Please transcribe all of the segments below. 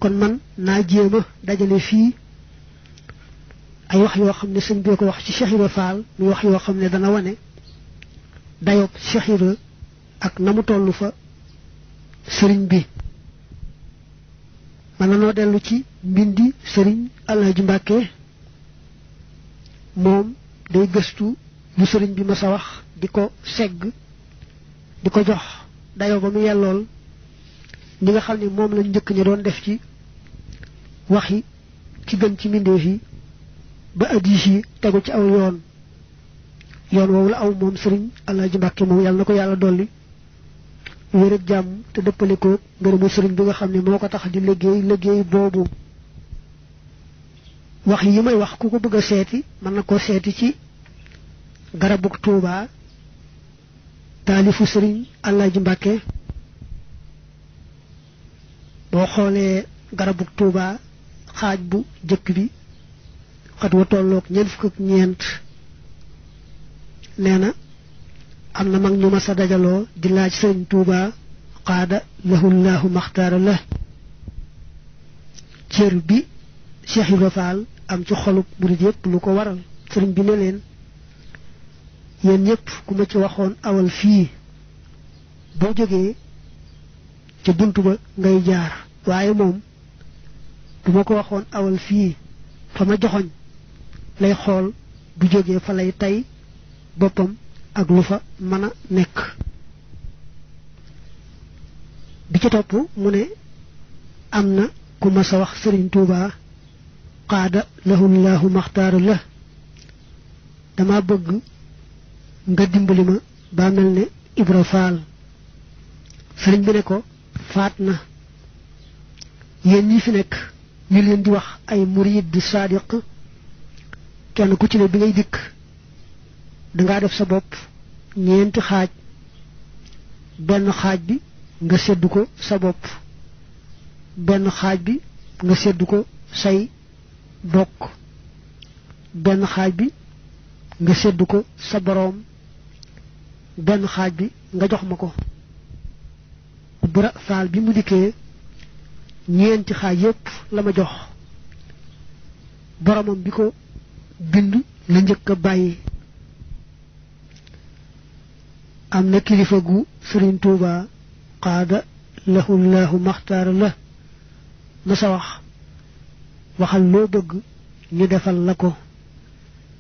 kon man naa jéema dajale fii ay wax yoo xam ne sëñ bi ko wax ci Cheikh Ibra Fall muy wax yoo xam ne dana wane dayob Cheikh Ibra ak na mu toll fa sëriñ bi mën na noo dellu ci mbindi sëriñ Alaaji Mbàkke moom day gëstu lu sëriñ bi mas a wax di ko segg di ko jox dayo ba mu yellool ñi nga xam ne moom lañ njëkk ña doon def ci waxi ci gën ci mbindeef yi ba hadiis yi tegu ci aw yoon woowu la aw moom sëriñ Alaaji Mbàkke moom yàlla na ko yàlla dolli wér ak jàmm te dëppale ko ngërëmu sëriñ bi nga xam ne moo ko tax di liggéey boobu wax yi may wax ku ko bëgg a seeti mën na koo seeti ci garabug Tuuba taalifu sëriñ Alaaji Mbàkke boo xoolee garabug Tuuba xaaj bu jëkk bi xat wa tolloog ñeent fukk ak ñeent nee na am na mag ñu ma sa dajaloo di laaj sëriñ Tuuba qaada lahullahu maxtaara la cër bi Cheikh Ibra Fall am ci xolub murid yépp lu ko waral sëriñ bi ne leen yéen ñëpp ku ma ci waxoon awal fii boo jógee ca bunt ba ngay jaar waaye moom bu ma ko waxoon awal fii fa ma joxoñ lay xool bu jógee fa lay tay boppam ak lu fa mën a nekk bi ci topp mu ne am na ku ma sa wax sëriñ Tuuba qaada lahullahu maxtaaru la dama bëgg nga dimbali ma ba mel ne Ibra Faal sëriñ bi ne ko faat na yéen ñi fi nekk ñu leen di wax ay murid di saadiq kenn ku ci ne bi ngay dikk dangaa def sa bopp ñeenti xaaj benn xaaj bi nga seddu ko sa bopp benn xaaj bi nga seddu ko say bokk benn xaaj bi nga seddu ko sa boroom benn xaaj bi nga jox ma ko Ibra Faal bi mu dikkee ñeenti xaaj yépp la ma jox boromam bi ko bind la njëkk a bàyyi am na kilifa gu sëriñ Tuuba qaada lahullahu maxtaara la ma sa waxal loo bëgg ñu defal la ko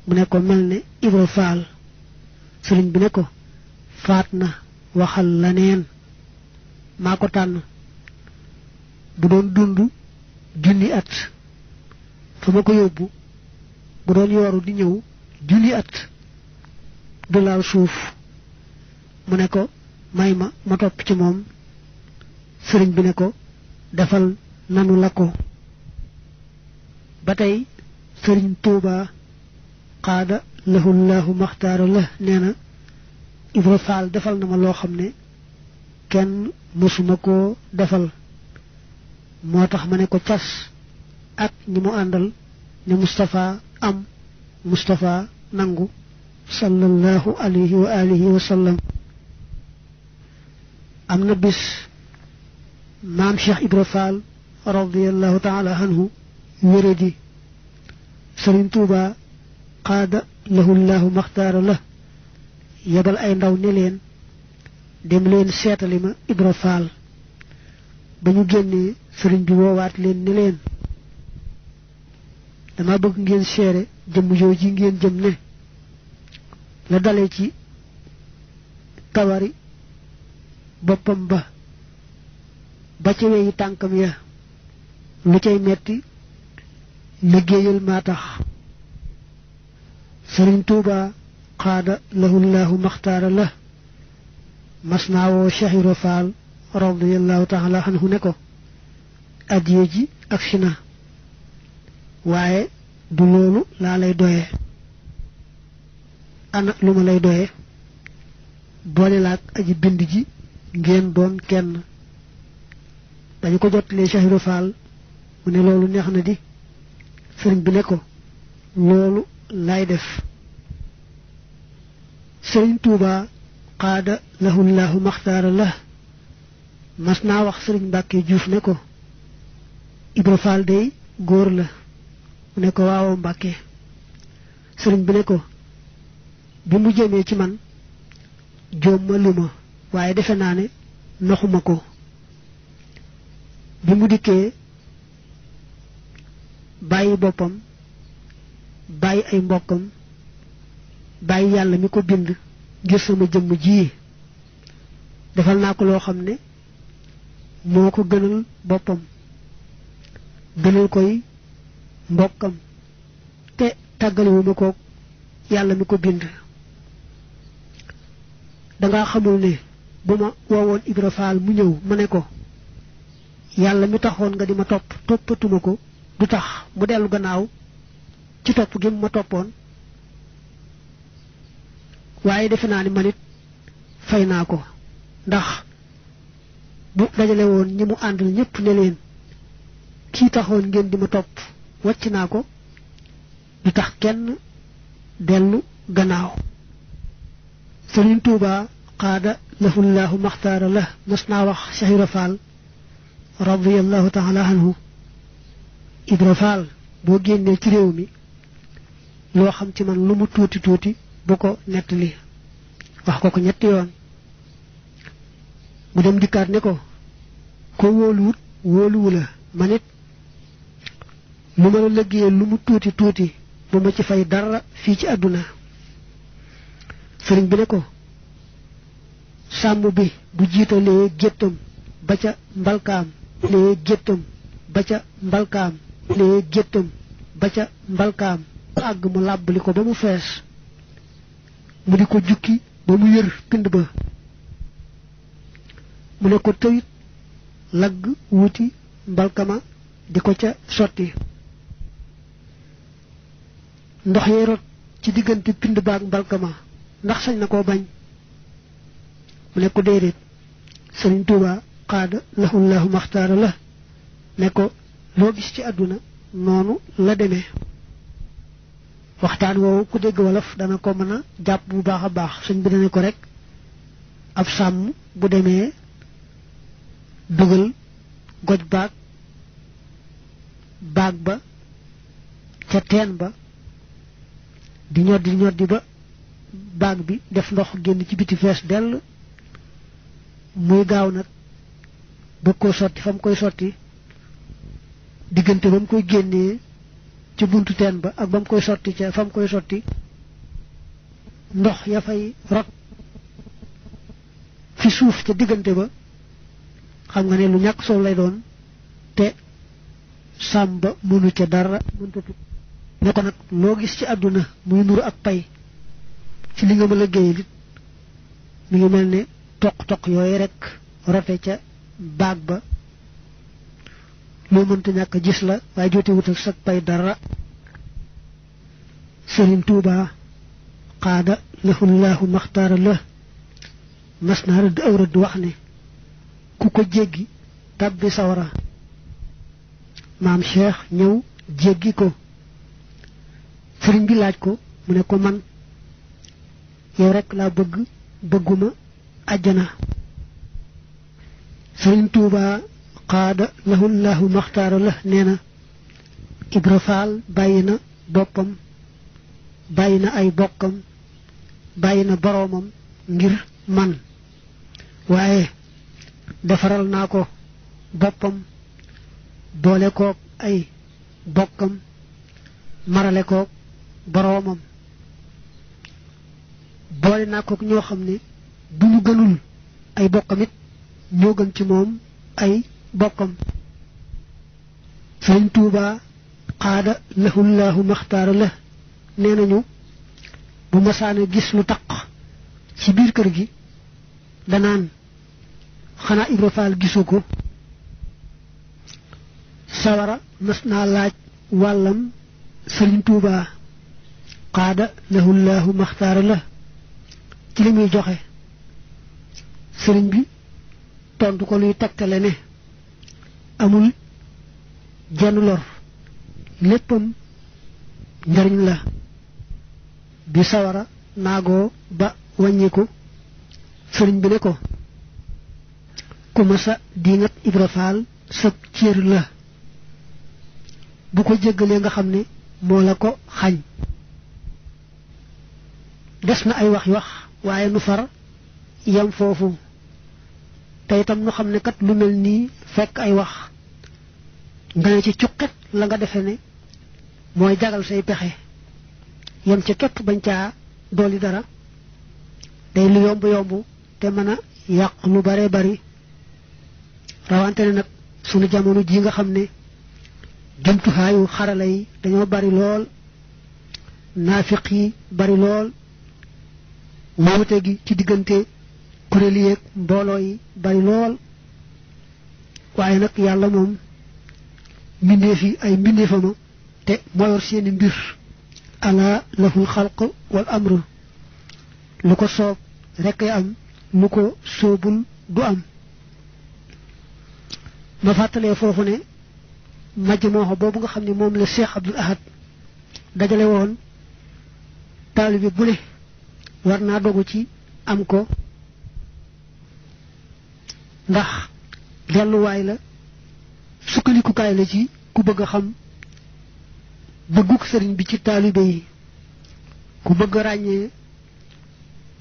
mu ne ko mel ne Ibra Faal sëriñ bi ne ko faat na waxal la neen maa ko tànn bu doon dund junni at fa ma ko yóbbu bu doon yooru di ñëw junni at du laal suuf mu ne ko may ma topp ci moom sëriñ bi ne ko defal nanu la ko ba tey sëriñ Tuuba qaada lahullahu maxtaara la nee na Ibra Faal defal na ma loo xam ne kenn mësuma koo defal moo tax ma ne ko cas ak ñi mu àndal ne Moustapha am Moustapha nangu sallallahu alayhi wa alihi wa sallam am na bis maam Cheikh Ibra Fall radiyallahu taala anhu wéradi sëriñ Tuuba qaada lahullahu maxtaara la yebal ay ndaw ne leen dem leen seetali ma Ibra Fall ba ñu génnee sëriñ bi woowaat leen ne leen dama bëgg ngeen seere jëmm jooji ngeen jëm ne la dale ci kawari boppam ba ca weyi tànkam ya lu cay metti liggéeyal maa tax sëriñ Tuuba qaada lahullahu maxtaara la mas naa woo Cheikh Ibra Fall radiyallahu taala anhu ne ko addiye ji ak si na waaye du loolu laa lay doye ana lu ma lay doye boole laak aji bind ji ngeen doon kenn dañu ko jottalee Cheikh Ibra Fall mu ne loolu neex na di sëriñ bi ne ko loolu lay def sëriñ Tuuba qaada lahullahu maxtaara la mas naa wax sëriñ Mbàkke Juuf ne ko Ibra Faal day góor la mu ne ko waaw Mbàkke sëriñ bi ne ko bi mu jëmee ci man joom ma luma waaye defe naa ne naxuma ko bi mu dikkee bàyyi boppam bàyyi ay mbokkam bàyyi yàlla mi ko bind ngir sama jëmm ji defal naa ko loo xam ne moo ko gënal boppam gënal koy mbokkam te tàggaliwuma ko yàlla mi ko bind danga xamul ne bu ma woowoon Ibra Faal mu ñëw ma ne ko yàlla mi taxoon nga di ma topp toppatuma ko du tax mu dellu gannaaw ci topp gi ma toppoon waaye defe naa ni man it fay naa ko ndax bu dajale woon ñi mu àndal ñépp ne leen kii taxoon ngeen di ma topp wàcc naa ko du tax kenn dellu gannaaw Sëriñ Tuuba qaada lahullahu maxtaara la mas naa wax Cheikh Ibra Faal radiyallahu taala anhu Ibra Faal boo génnee ci réew mi loo xam ci man lu mu tuuti tuuti bu ko nettali wax ko ñetti yoon mu dem dikkaat ne ko wóoluwut wóoluwu la man it lu ma la liggéeyee lu mu tuuti tuuti bu ma ci fay dara fii ci àdduna sëriñ bi ne ko sàmm bi bu jiitalee géttam ba ca mbalkaam lee géttam ba ca mbalkaam lee géttam ba ca mbalkaam ba àgg mu làbbali ko ba mu fees mu di ko jukki ba mu yër pind ba mu ne ko tëyit lagg wuti mbalkama di ko ca sotti ndox yee rot ci diggante pind baag mbalkama ndax sañ na koo bañ mu ne ko déedéet Sëriñ Tuuba qaada lahullahu maxtaara la ne ko loo gis ci àdduna noonu la demee waxtaan woowu ku dégg wolof dana ko mën a jàpp bu baax a baax sëñ bi dana ko rek ab sàmm bu demee dugal goj baag ba ca teen ba di ñoddi ba baag bi def ndox génn ci biti fees dell muy gaaw nag bëgg koo sotti fa mu koy sotti diggante ba mu koy génnee ci buntu teen ba ak ba mu koy sotti ca fa mu koy sotti ndox ya fay rot fi suuf ca diggante ba xam nga ne lu ñàkk solo lay doon te sàmba mënu ca dara mënta ne ko nag loo gis ci àdduna muy nuru ak pay ci li nga ma liggéeyal it mi ngi mel ne toq-toq yooyu rek rote ca baag ba loo mënta ñàkk gis la waaye jote wut ak sag pay dara Sëriñ Tuuba qaada lahullahu maxtaara la mas naa rëdd aw rëdd wax ne ku ko jéggi tàbbi sawara maam Cheikh ñëw jéggi ko sëriñ bi laaj ko mu ne ko man yow rek laa bëgguma àjjana Sëriñ Tuuba qaada lahullahu maxtaara la nee na Ibra Faal bàyyi na boppam bàyyi na ay bokkam bàyyi na boroomam ngir man waaye defaral naa ko boppam boole kook ay bokkam marale kook boroomam boole naa kook ñoo xam ne bu ñu gënul ay bokkam it ñoo gën ci moom ay bokkam Sëriñ Tuuba qaada lahullahu maxtaara la nee nañu bu masaana gis lu taq ci biir kër gi danaan xanaa Ibra Faal gisu ko sawara mas naa laaj wàllam Sëriñ Tuuba qaada lahullahu maxtaara la ci li muy joxe sëriñ bi tontu ko luy tegtale ne amul jenn lor léppam njariñ la bi sawara naagoo ba wàññiku sëriñ bi ne ko ku masa diingat Ibra Faal sab cër la bu ko jéggalee nga xam ne moo la ko xañ des na ay wax waaye nu far yam foofu te itam nu xam ne kat lu mel nii fekk ay wax nga ne ci cuqet la nga defe ne mooy jagal say pexe yam ca képp bañ caa dolli dara day lu yomb te mën a yàq lu bare bari rawante ne nag sunu jamono ji nga xam ne jumtuhaayu xarala yi dañoo bari lool naafiq yi bari lool wuute gi ci diggante kuréel yi ak mbooloo yi bari lool waaye nag yàlla moom mbindeef yi ay mbindeefama te moo yor seeni mbir ala lahul xalq wal amru lu ko soob rekk ay am lu ko soobul du am ma fàttalee foofu ne majmuha boobu nga xam ne moom la Cheikh Abdoul Ahad dajale woon taalibe bu ne war naa dogu ci am ko ndax delluwaay la sukkandikukaay la ci ku bëgg a xam bëgguk sëriñ bi ci taalibe yi ku bëgg a ràññee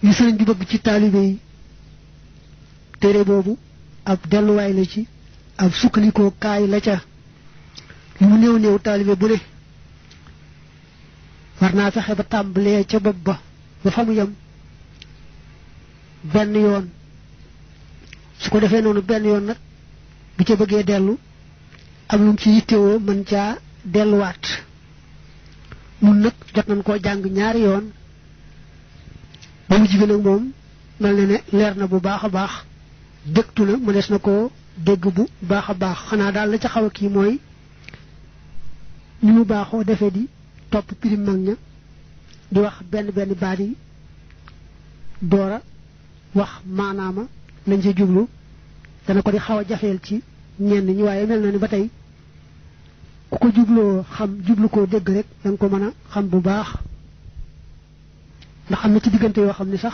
li sëriñ bi bëgg ci taalibe yi téere boobu ab delluwaay la ci ab sukkandikukaay la ca lu mu néew taalibe bu ne war naa fexe ba tàmbalee ca bopp ba fa mu yem benn yoon su ko defee noonu benn yoon nag bu ca bëggee dellu am lu mu ci yittewoo mën caa delluwaat nun nag jot nañ koo jàng ñaari yoon ba mu jigéen ak moom mel na ne leer na bu baax a baax dëgtu na mënees na koo dégg bu baax a baax xanaa daal la ca xaw a kii mooy ni mu baaxoo defee di topp pirim mag ña di wax benn baat yi doora wax maanaama lañ ca jublu dana ko di xaw a jafeel ci ñenn ñi waaye mel na ni ba tey ku ko jubloo xam jublu koo dégg rek danga ko mën a xam bu baax ndax am na ci diggante yoo xam ne sax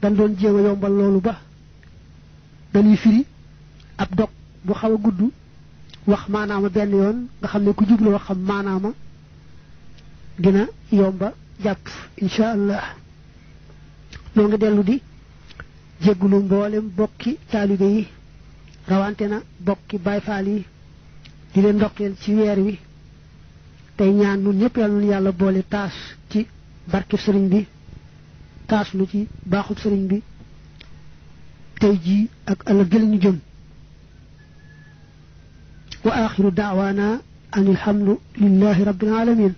dañ doon jéem a yombal loolu ba dañuy firi ab dog bu xaw a gudd wax maanaama benn yoon nga xam ne ku jubloo xam maanaama dina yomba jàpp insha allah noo ngi dellu di jéggulu mboolem bokki taalibe yi rawante na bokki Baay Faal yi di leen ndokkeel ci weer wi tey ñaan nun ñëpp yàlla nun yàlla boole taas ci barkeb sëriñ bi taas nu ci baaxub sëriñ bi tey jii ak ëllëg jël ñu jëm wa axiru daawaana an alhamdu lillahi rabbil alamin